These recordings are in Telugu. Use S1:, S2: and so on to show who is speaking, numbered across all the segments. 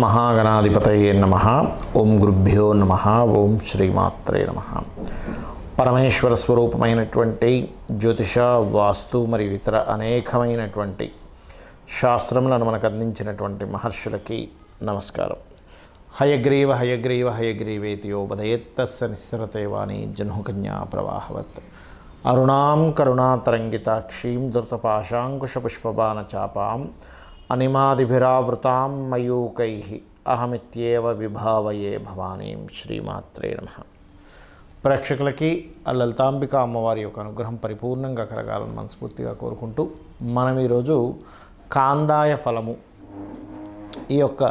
S1: మహాగణాధిపతయే నమః. ఓం గురుభ్యో నమః. ఓం శ్రీమాత్రే నమః. పరమేశ్వర స్వరూపమైనటువంటి జ్యోతిష, వాస్తు మరియు ఇతర అనేకమైనటువంటి శాస్త్రములను మనకు అందించినటువంటి మహర్షులకి నమస్కారం. హయగ్రీవ హయగ్రీవ హయగ్రీవేతియోపదయేత్తస్య నిస్సరతే వాణి జహ్నుకన్యా ప్రవాహవత్. అరుణాం కరుణాతరంగితాక్షీం ధృతపాశాంకుశపుష్పబాణచాపాం అనిమాదిభిరావృతాం మయూకైః అహమిత్యేవ విభావయే భవానీం. శ్రీమాత్రే నమః. ప్రేక్షకులకి ఆ లలితాంబిక అమ్మవారి యొక్క అనుగ్రహం పరిపూర్ణంగా కలగాలని మనస్ఫూర్తిగా కోరుకుంటూ మనం ఈరోజు కాందాయ ఫలము ఈ యొక్క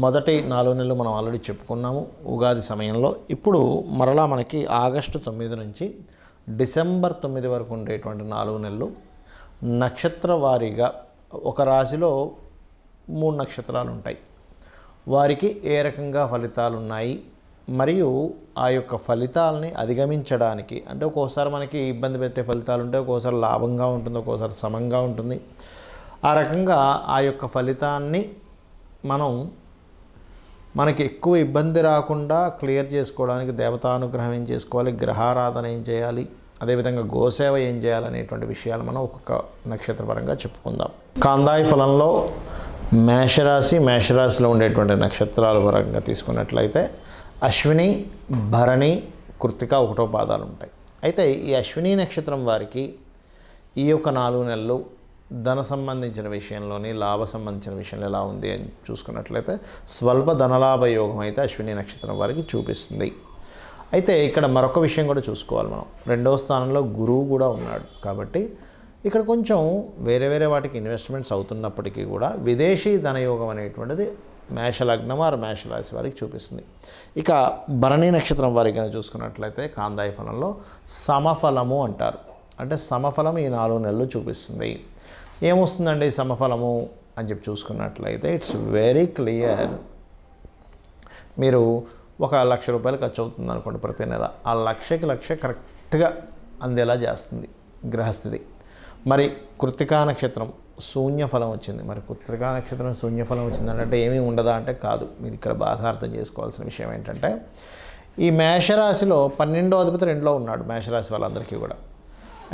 S1: మొదటి 4 నెలలు మనం ఆల్రెడీ చెప్పుకున్నాము ఉగాది సమయంలో. ఇప్పుడు మరలా మనకి ఆగస్టు 9 నుంచి డిసెంబర్ 9 వరకు ఉండేటువంటి 4 నెలలు నక్షత్ర వారీగా ఒక రాశిలో 3 నక్షత్రాలు ఉంటాయి. వారికి ఏ రకంగా ఫలితాలు ఉన్నాయి మరియు ఆ యొక్క ఫలితాలని అధిగమించడానికి, అంటే ఒక్కోసారి మనకి ఇబ్బంది పెట్టే ఫలితాలు ఉంటాయి, ఒక్కోసారి లాభంగా ఉంటుంది, ఒక్కోసారి సమంగా ఉంటుంది. ఆ రకంగా ఆ యొక్క ఫలితాన్ని మనకి ఎక్కువ ఇబ్బంది రాకుండా క్లియర్ చేసుకోవడానికి దేవతానుగ్రహం ఏం చేసుకోవాలి, గ్రహారాధన ఏం చేయాలి, అదేవిధంగా గోసేవ ఏం చేయాలనేటువంటి విషయాలు మనం ఒక్కొక్క నక్షత్రపరంగా చెప్పుకుందాం. కాందాయ ఫలంలో మేషరాశిలో ఉండేటువంటి నక్షత్రాల పరంగా తీసుకున్నట్లయితే అశ్విని, భరణి, కృత్తిక 1వ పాదాలు ఉంటాయి. అయితే ఈ అశ్విని నక్షత్రం వారికి ఈ యొక్క 4 నెలలు ధన సంబంధించిన విషయంలోని, లాభ సంబంధించిన విషయంలో ఎలా ఉంది అని చూసుకున్నట్లయితే స్వల్ప ధనలాభ యోగం అయితే అశ్విని నక్షత్రం వారికి చూపిస్తుంది. అయితే ఇక్కడ మరొక విషయం కూడా చూసుకోవాలి మనం. 2వ స్థానంలో గురువు కూడా ఉన్నాడు కాబట్టి ఇక్కడ కొంచెం వేరే వాటికి ఇన్వెస్ట్మెంట్స్ అవుతున్నప్పటికీ కూడా విదేశీ ధనయోగం అనేటువంటిది మేషలగ్నం వారు మేషరాశి వారికి చూపిస్తుంది. ఇక భరణి నక్షత్రం వారికి చూసుకున్నట్లయితే కాందాయ ఫలంలో సమఫలము అంటారు. అంటే సమఫలం ఈ 4 నెలలు చూపిస్తుంది. ఏమొస్తుందండి సమఫలము అని చెప్పి చూసుకున్నట్లయితే ఇట్స్ వెరీ క్లియర్. మీరు 1,00,000 రూపాయలు ఖర్చు అవుతుంది అనుకోండి ప్రతి నెల, ఆ లక్ష కరెక్ట్గా అందేలా చేస్తుంది గ్రహస్థితి. మరి కృత్తికా నక్షత్రం శూన్యఫలం వచ్చింది. మరి కృత్తికా నక్షత్రం శూన్యఫలం వచ్చిందంటే ఏమీ ఉండదా అంటే కాదు. మీరు ఇక్కడ బాగా అర్థం చేసుకోవాల్సిన విషయం ఏంటంటే ఈ మేషరాశిలో 12వ అధిపతి 2లో ఉన్నాడు మేషరాశి వాళ్ళందరికీ కూడా.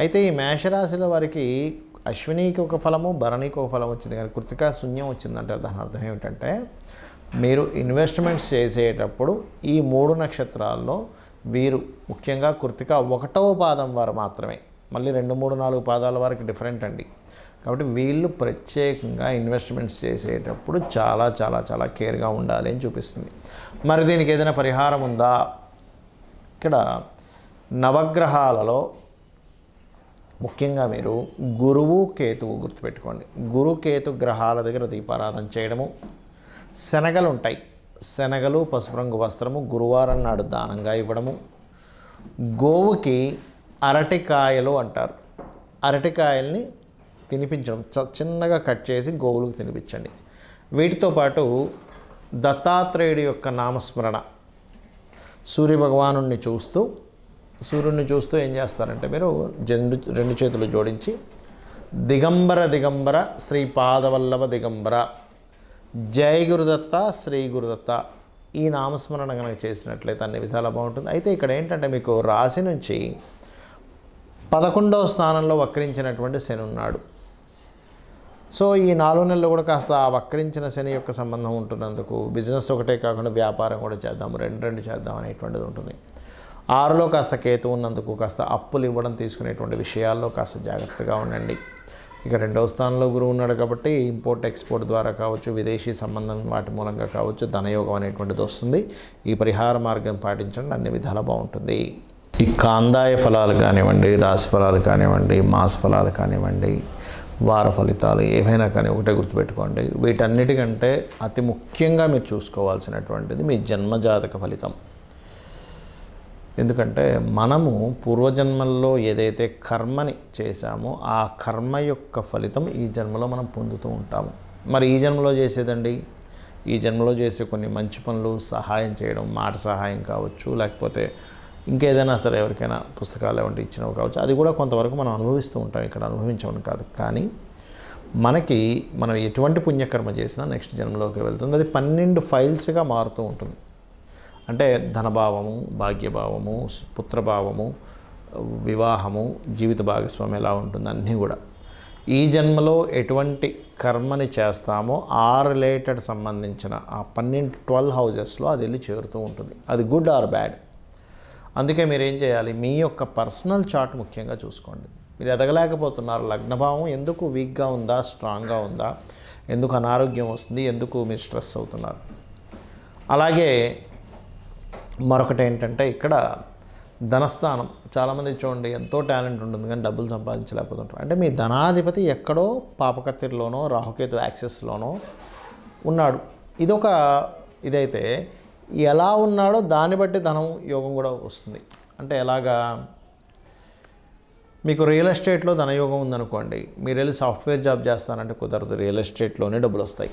S1: అయితే ఈ మేషరాశిలో వారికి అశ్వినికి ఒక ఫలము, భరణికి ఒక ఫలం వచ్చింది, కానీ కృత్తికా శూన్యం వచ్చిందంటే దాని అర్థం ఏమిటంటే మీరు ఇన్వెస్ట్మెంట్స్ చేసేటప్పుడు ఈ 3 నక్షత్రాల్లో వీరు ముఖ్యంగా కృత్తిక 1వ పాదం వారు మాత్రమే, మళ్ళీ 2, 3, 4 పాదాల వారికి డిఫరెంట్ అండి. కాబట్టి వీళ్ళు ప్రత్యేకంగా ఇన్వెస్ట్మెంట్స్ చేసేటప్పుడు చాలా చాలా చాలా కేర్గా ఉండాలి అని చూపిస్తుంది. మరి దీనికి ఏదైనా పరిహారం ఉందా? ఇక్కడ నవగ్రహాలలో ముఖ్యంగా మీరు గురువు, కేతువు గుర్తుపెట్టుకోండి. గురు, కేతు గ్రహాల దగ్గర దీపారాధన చేయడము, శనగలు ఉంటాయి, శనగలు, పసుపు రంగు వస్త్రము గురువారం నాడు దానంగా ఇవ్వడము, గోవుకి అరటికాయలు అంటారు, అరటికాయల్ని తినిపించడం, చిన్నగా కట్ చేసి గోవులకు తినిపించండి. వీటితో పాటు దత్తాత్రేయుడి యొక్క నామస్మరణ, సూర్యుని చూస్తూ ఏం చేస్తారంటే మీరు 2 చేతులు జోడించి దిగంబర శ్రీపాదవల్లభ దిగంబర జై గురుదత్త శ్రీ గురుదత్త ఈ నామస్మరణ కనుక చేసినట్లయితే అన్ని విధాలా బాగుంటుంది. అయితే ఇక్కడ ఏంటంటే మీకు రాశి నుంచి 11వ స్థానంలో వక్రించినటువంటి శని ఉన్నాడు. సో ఈ 4 నెలలు కూడా కాస్త ఆ వక్రించిన శని యొక్క సంబంధం ఉంటున్నందుకు బిజినెస్ ఒకటే కాకుండా వ్యాపారం కూడా చేద్దాము, రెండు చేద్దాం అనేటువంటిది ఉంటుంది. 6లో కాస్త కేతు ఉన్నందుకు కాస్త అప్పులు ఇవ్వడం, తీసుకునేటువంటి విషయాల్లో కాస్త జాగ్రత్తగా ఉండండి. ఇక 2వ స్థానంలో గురువు ఉన్నాడు కాబట్టి ఇంపోర్ట్ ఎక్స్పోర్ట్ ద్వారా కావచ్చు, విదేశీ సంబంధం వాటి మూలంగా కావచ్చు, ధనయోగం అనేటువంటిది వస్తుంది. ఈ పరిహార మార్గం పాటించండి, అన్ని విధాలా బాగుంటుంది. ఈ కాందాయ ఫలాలు కానివ్వండి, రాశి ఫలాలు కానివ్వండి, మాస ఫలాలు కానివ్వండి, వార ఫలితాలు ఏవైనా కానీ ఒకటే గుర్తుపెట్టుకోండి, వీటన్నిటికంటే అతి ముఖ్యంగా మీరు చూసుకోవాల్సినటువంటిది మీ జన్మజాతక ఫలితం. ఎందుకంటే మనము పూర్వజన్మల్లో ఏదైతే కర్మని చేశామో ఆ కర్మ యొక్క ఫలితం ఈ జన్మలో మనం పొందుతూ ఉంటాము. మరి ఈ జన్మలో చేసేదండి, ఈ జన్మలో చేసే కొన్ని మంచి పనులు, సహాయం చేయడం, మాట సహాయం కావచ్చు, లేకపోతే ఇంకేదైనా సరే ఎవరికైనా పుస్తకాలు ఏమంటే ఇచ్చినవి కావచ్చు, అది కూడా కొంతవరకు మనం అనుభవిస్తూ ఉంటాం, ఇక్కడ అనుభవించమని కాదు. కానీ మనకి మనం ఎటువంటి పుణ్యకర్మ చేసినా నెక్స్ట్ జన్మలోకి వెళ్తుంది. అది 12 ఫైల్స్గా మారుతూ ఉంటుంది. అంటే ధనభావము, భాగ్యభావము, పుత్రభావము, వివాహము, జీవిత భాగస్వామి ఎలా ఉంటుంది అన్నీ కూడా ఈ జన్మలో ఎటువంటి కర్మని చేస్తామో ఆ రిలేటెడ్ సంబంధించిన ఆ 12 హౌజెస్లో అది వెళ్ళి చేరుతూ ఉంటుంది. అది గుడ్ ఆర్ బ్యాడ్. అందుకే మీరు ఏం చేయాలి, మీ యొక్క పర్సనల్ చార్ట్ ముఖ్యంగా చూసుకోండి. మీరు ఎదగలేకపోతున్నారు, లగ్నభావం ఎందుకు వీక్గా ఉందా, స్ట్రాంగ్గా ఉందా, ఎందుకు అనారోగ్యం వస్తుంది, ఎందుకు మీరు స్ట్రెస్ అవుతున్నారు. అలాగే మరొకటి ఏంటంటే ఇక్కడ ధనస్థానం. చాలామంది చూడండి ఎంతో టాలెంట్ ఉంటుంది కానీ డబ్బులు సంపాదించలేకపోతుంటారు. అంటే మీ ధనాధిపతి ఎక్కడో పాపకత్తిరిలోనో రాహుకేతు యాక్సెస్లోనో ఉన్నాడు. ఇదైతే ఎలా ఉన్నాడో దాన్ని బట్టి ధనం యోగం కూడా వస్తుంది. అంటే ఎలాగా, మీకు రియల్ ఎస్టేట్లో ధనయోగం ఉందనుకోండి, మీరు వెళ్ళి సాఫ్ట్వేర్ జాబ్ చేస్తానంటే కుదరదు, రియల్ ఎస్టేట్లోనే డబ్బులు వస్తాయి.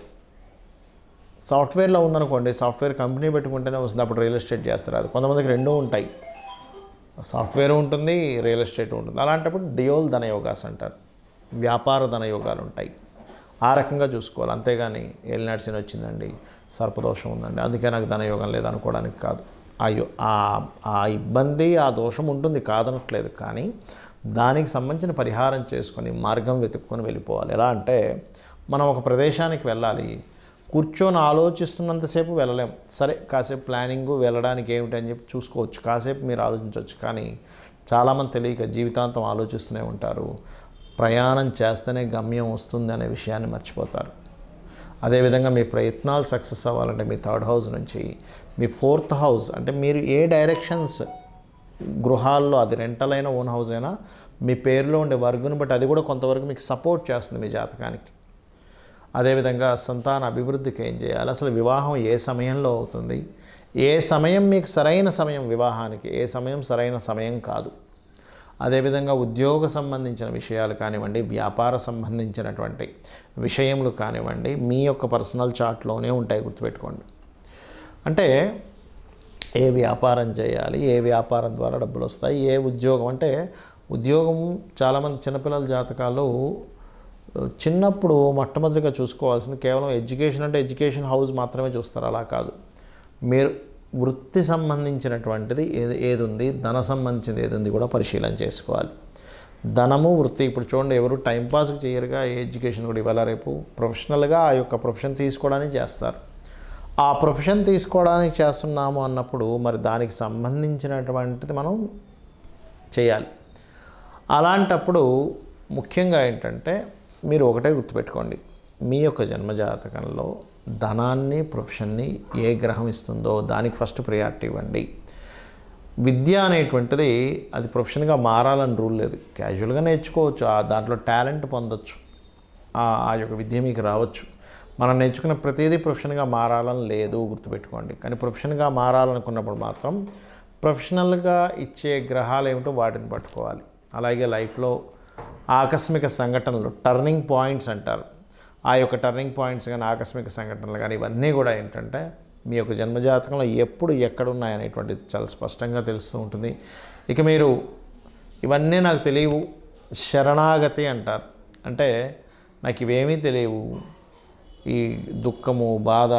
S1: సాఫ్ట్వేర్లో ఉందనుకోండి, సాఫ్ట్వేర్ కంపెనీ పెట్టుకుంటేనే వస్తుంది, అప్పుడు రియల్ ఎస్టేట్ చేస్తారు. అది కొంతమందికి రెండూ ఉంటాయి, సాఫ్ట్వేర్ ఉంటుంది, రియల్ ఎస్టేట్ ఉంటుంది. అలాంటప్పుడు డియోల్ ధనయోగాస్ అంటారు, వ్యాపార ధనయోగాలు ఉంటాయి. ఆ రకంగా చూసుకోవాలి. అంతేగాని ఏలినాటి శని వచ్చిందండి, సర్పదోషం ఉందండి అందుకే నాకు ధనయోగం లేదనుకోవడానికి కాదు. ఆ ఇబ్బంది, ఆ దోషం ఉంటుంది కాదనట్లేదు, కానీ దానికి సంబంధించిన పరిహారం చేసుకొని మార్గం వెతుక్కొని వెళ్ళిపోవాలి. ఎలా అంటే మనం ఒక ప్రదేశానికి వెళ్ళాలి, కూర్చొని ఆలోచిస్తున్నంతసేపు వెళ్ళలేం. సరే కాసేపు ప్లానింగు వెళ్ళడానికి ఏమిటని చెప్పి చూసుకోవచ్చు, కాసేపు మీరు ఆలోచించవచ్చు. కానీ చాలామంది తెలియక జీవితాంతం ఆలోచిస్తూనే ఉంటారు. ప్రయాణం చేస్తేనే గమ్యం వస్తుంది అనే విషయాన్ని మర్చిపోతారు. అదేవిధంగా మీ ప్రయత్నాలు సక్సెస్ అవ్వాలంటే మీ 3rd హౌస్ నుంచి మీ 4th హౌస్, అంటే మీరు ఏ డైరెక్షన్స్ గృహాల్లో, అది రెంటల్ అయినా ఓన్ హౌస్ అయినా, మీ పేరులో ఉండే వర్గుని బట్టి అది కూడా కొంతవరకు మీకు సపోర్ట్ చేస్తుంది మీ జాతకానికి. అదేవిధంగా సంతాన అభివృద్ధికి ఏం చేయాలి, అసలు వివాహం ఏ సమయంలో అవుతుంది, ఏ సమయం మీకు సరైన సమయం వివాహానికి, ఏ సమయం సరైన సమయం కాదు. అదేవిధంగా ఉద్యోగ సంబంధించిన విషయాలు కానివ్వండి, వ్యాపార సంబంధించినటువంటి విషయములు కానివ్వండి, మీ యొక్క పర్సనల్ చార్ట్లోనే ఉంటాయి, గుర్తుపెట్టుకోండి. అంటే ఏ వ్యాపారం చేయాలి, ఏ వ్యాపారం ద్వారా డబ్బులు వస్తాయి, ఏ ఉద్యోగం, అంటే ఉద్యోగం చాలామంది చిన్నపిల్లల జాతకాలు చిన్నప్పుడు మొట్టమొదటిగా చూసుకోవాల్సింది కేవలం ఎడ్యుకేషన్, అంటే ఎడ్యుకేషన్ హౌస్ మాత్రమే చూస్తారు. అలా కాదు, మీరు వృత్తి సంబంధించినటువంటిది ఏది ఉంది, ధన సంబంధించింది ఏది ఉంది కూడా పరిశీలన చేసుకోవాలి. ధనము, వృత్తి. ఇప్పుడు చూడండి, ఎవరు టైంపాస్కి చేయరుగా ఎడ్యుకేషన్ కూడా ఇవాళ రేపు ప్రొఫెషనల్గా ఆ యొక్క ప్రొఫెషన్ తీసుకోవడానికి చేస్తారు. ఆ ప్రొఫెషన్ తీసుకోవడానికి చేస్తున్నాము అన్నప్పుడు మరి దానికి సంబంధించినటువంటిది మనం చేయాలి. అలాంటప్పుడు ముఖ్యంగా ఏంటంటే మీరు ఒకటే గుర్తుపెట్టుకోండి, మీ యొక్క జన్మజాతకంలో ధనాన్ని, ప్రొఫెషన్ని ఏ గ్రహం ఇస్తుందో దానికి ఫస్ట్ ప్రయారిటీ ఇవ్వండి. విద్య అనేటువంటిది అది ప్రొఫెషన్గా మారాలని రూల్ లేదు, క్యాజువల్గా నేర్చుకోవచ్చు, దాంట్లో టాలెంట్ పొందొచ్చు, ఆ యొక్క విద్య మీకు రావచ్చు. మనం నేర్చుకున్న ప్రతిదీ ప్రొఫెషన్గా మారాలని లేదు, గుర్తుపెట్టుకోండి. కానీ ప్రొఫెషన్గా మారాలనుకున్నప్పుడు మాత్రం ప్రొఫెషనల్గా ఇచ్చే గ్రహాలు ఏమిటో వాటిని పట్టుకోవాలి. అలాగే లైఫ్లో ఆకస్మిక సంఘటనలు, టర్నింగ్ పాయింట్స్ అంటారు, ఆ యొక్క టర్నింగ్ పాయింట్స్ కానీ ఆకస్మిక సంఘటనలు కానీ ఇవన్నీ కూడా ఏంటంటే మీ యొక్క జన్మజాతకంలో ఎప్పుడు ఎక్కడున్నాయనేటువంటిది చాలా స్పష్టంగా తెలుస్తూ ఉంటుంది. ఇక మీరు ఇవన్నీ నాకు తెలియవు, శరణాగతి అంటారు. అంటే నాకు ఇవేమీ తెలియవు, ఈ దుఃఖము, బాధ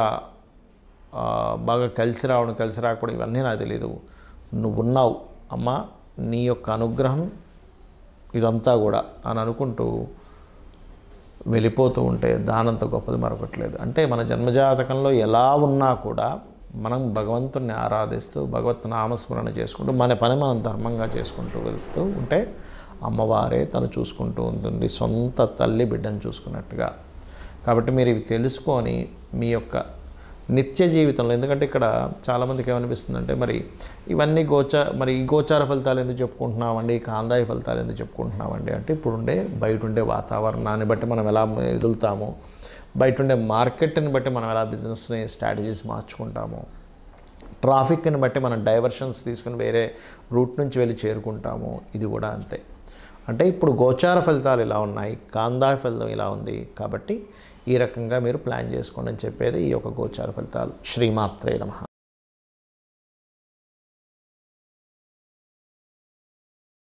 S1: బాగా కలిసి రావడం, కలిసి రాకపోవడం ఇవన్నీ నాకు తెలియదు, నువ్వున్నావు అమ్మా, నీ యొక్క అనుగ్రహం ఇదంతా కూడా అని అనుకుంటూ వెళ్ళిపోతూ ఉంటే దానంత గొప్పది మరొకట్లేదు. అంటే మన జన్మజాతకంలో ఎలా ఉన్నా కూడా మనం భగవంతుణ్ణి ఆరాధిస్తూ భగవత్ నామస్మరణ చేసుకుంటూ మన పని మనం ధర్మంగా చేసుకుంటూ వెళ్తూ ఉంటే అమ్మవారే తను చూసుకుంటూ ఉంటుంది, సొంత తల్లి బిడ్డను చూసుకున్నట్టుగా. కాబట్టి మీరు ఇవి తెలుసుకొని మీ యొక్క నిత్య జీవితంలో, ఎందుకంటే ఇక్కడ చాలామందికి ఏమనిపిస్తుందంటే మరి ఇవన్నీ ఈ గోచార ఫలితాలు ఎందుకు చెప్పుకుంటున్నామండి, కాందాయ ఫలితాలు ఎందుకు చెప్పుకుంటున్నామండి అంటే ఇప్పుడుండే బయట ఉండే వాతావరణాన్ని బట్టి మనం ఎలా ఎదుగుతామో, బయట ఉండే మార్కెట్ని బట్టి మనం ఎలా బిజినెస్ని స్ట్రాటజీస్ మార్చుకుంటామో, ట్రాఫిక్ని బట్టి మనం డైవర్షన్స్ తీసుకుని వేరే రూట్ నుంచి వెళ్ళి చేరుకుంటాము, ఇది కూడా అంతే. అంటే ఇప్పుడు గోచార ఫలితాలు ఇలా ఉన్నాయి, కాందాయ ఫలితం ఇలా ఉంది, కాబట్టి ఈ రకంగా మీరు ప్లాన్ చేసుకోండి అని చెప్పేది ఈ యొక్క గోచార ఫలితాలు. శ్రీమాత్రే నమః.